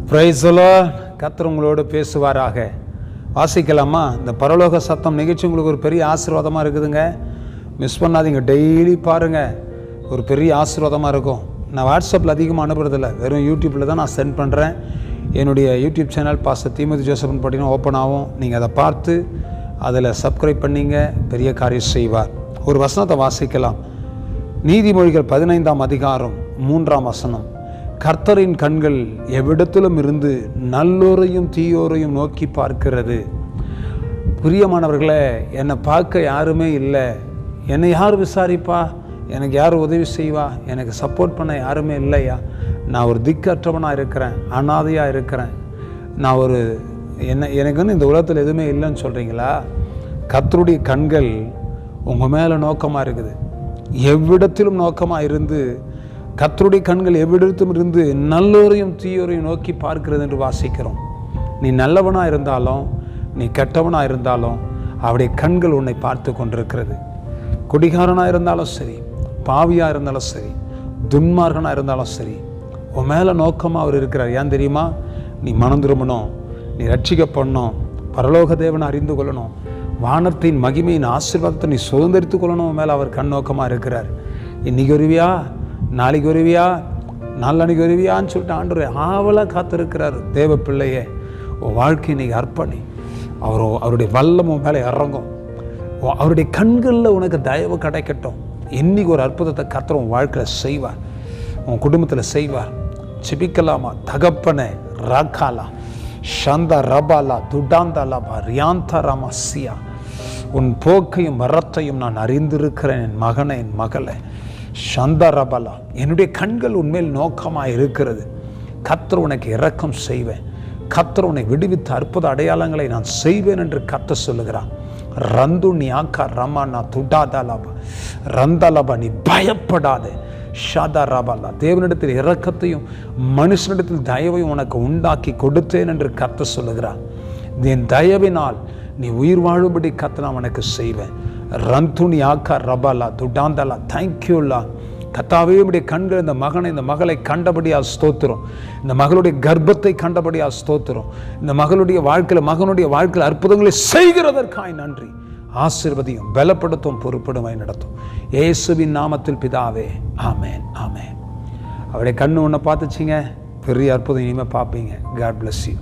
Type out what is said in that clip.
Praise the Lord. கர்த்தர் உங்களோடு பேசுவாராக. வாசிக்கலாமா? இந்த பரலோக சத்தம் நிகழ்ச்சி உங்களுக்கு ஒரு பெரிய ஆசீர்வாதமாக இருக்குதுங்க. மிஸ் பண்ணாதீங்க, டெய்லி பாருங்கள், ஒரு பெரிய ஆசீர்வாதமாக இருக்கும். நான் வாட்ஸ்அப்பில் அதிகமாக அனுப்புறதில்லை, வெறும் யூடியூப்பில் தான் நான் சென்ட் பண்ணுறேன். என்னுடைய யூடியூப் சேனல் பாஸ்டர் தீமோத்தி ஜோசப்னு பார்த்தீங்கன்னா ஓப்பன் ஆகும். நீங்கள் அதை பார்த்து அதில் சப்ஸ்கிரைப் பண்ணிங்க, பெரிய காரியம் செய்வார். ஒரு வசனத்தை வாசிக்கலாம். நீதிமொழிகள் 15ஆம் அதிகாரம் 3ஆம் வசனம். கர்த்தரின் கண்கள் எவ்விடத்திலும் இருந்து நல்லோரையும் தீயோரையும் நோக்கி பார்க்கிறது. பிரியமானவர்களே, என்னை பார்க்க யாருமே இல்லை, என்னை யார் விசாரிப்பா, எனக்கு யார் உதவி செய்வா, எனக்கு சப்போர்ட் பண்ண யாருமே இல்லையா, நான் ஒரு திக்கற்றவனாக இருக்கிறேன், அனாதையாக இருக்கிறேன், நான் ஒரு எனக்கு வந்து இந்த உலகத்தில் எதுவுமே இல்லைன்னு சொல்கிறீங்களா? கர்த்தருடைய கண்கள் உங்கள் மேலே நோக்கமாக இருக்குது. எவ்விடத்திலும் நோக்கமாக இருந்து, கர்த்தருடைய கண்கள் எவ்விடத்திலும் இருந்து நல்லோரையும் தீயோரையும் நோக்கி பார்க்கிறது என்று வாசிக்கிறோம். நீ நல்லவனாக இருந்தாலும் நீ கெட்டவனாக இருந்தாலும் அவருடைய கண்கள் உன்னை பார்த்து கொண்டிருக்கிறது. குடிகாரனாக இருந்தாலும் சரி, பாவியாக இருந்தாலும் சரி, துன்மார்கனாக இருந்தாலும் சரி, உன் மேலே நோக்கமாக அவர் இருக்கிறார். ஏன் தெரியுமா? நீ மனம் திரும்பணும், நீ ரட்சிக்கப்படணும், பரலோக தேவனை அறிந்து கொள்ளணும், வானத்தின் மகிமையின் ஆசீர்வாதத்தை நீ சுதந்திரித்து கொள்ளணும். உன் மேலே அவர் கண்ணோக்கமாக இருக்கிறார். இன்னைக்கு வருவியா, நாளைக்கு வருவியா, நாளன்னைக்கு வருவியான்னு சொல்லிட்டு ஆண்டவர் ஆவலாக காத்திருக்கிறார். தேவ பிள்ளையே, உன் வாழ்க்கை இன்னைக்கு அர்ப்பணி. அவருடைய வல்லம் உன் மேலே இறங்கும். அவருடைய கண்களில் உனக்கு தயவு கிடைக்கட்டும். இன்னைக்கு ஒரு அற்புதத்தை கர்த்தர் உன் வாழ்க்கையில் செய்வார், உன் குடும்பத்தில் செய்வார். ஜெபிக்கலாமா? தகப்பனே, ராக்காலா ஷந்தா ரபாலா துடாந்தாலாபா ரியாந்தா ராமசியா, உன் போக்கையும் வரத்தையும் நான் அறிந்திருக்கிறேன் என் மகனை, என் மகளை. ஷந்தா ரபாலா, என்னுடைய கண்கள் உன்மேல் நோக்கமாக இருக்கிறது. கர்த்தர் உனக்கு இரக்கம் செய்வேன், கர்த்தர் உன்னை விடுவித்த அற்புத அடையாளங்களை நான் செய்வேன் என்று கர்த்தர் சொல்லுகிறான். ரந்து நீ ஆக்கா ரமானா துடாதாலாபா ரந்தாலாபா, நீ பயப்படாதே. ஷாதா ராபாலா, தேவனிடத்தில் இரக்கத்தையும் மனுஷனிடத்தில் தயவையும் உனக்கு உண்டாக்கி கொடுத்தேன் என்று கர்த்தர் சொல்லுகிறார். என் தயவினால் நீ உயிர் வாழும்படி கர்த்தர் நான் உனக்கு செய்வேன். ரந்துனி ஆக்கா ரபாலா துடாந்தாலா. தேங்க்யூல்லா. கர்த்தாவே, உம்முடைய கண்கள் இந்த மகனை, இந்த மகளை கண்டபடியா ஸ்தோத்திரம். இந்த மகளுடைய கர்ப்பத்தை கண்டபடியா ஸ்தோத்திரம். இந்த மகளுடைய வாழ்க்கையில், மகனுடைய வாழ்க்கையில் அற்புதங்களை செய்கிறதற்காய் நன்றி. ஆசீர்வதியும், பலப்படுத்தும், பொறுப்படுமாய் நடத்தும். இயேசுவின் நாமத்தில் பிதாவே, ஆமேன், ஆமேன். அவருடைய கண்ணு ஒன்றை பார்த்துச்சிங்க, பெரிய அற்புதம் இனிமேல் பார்ப்பீங்க. God bless you.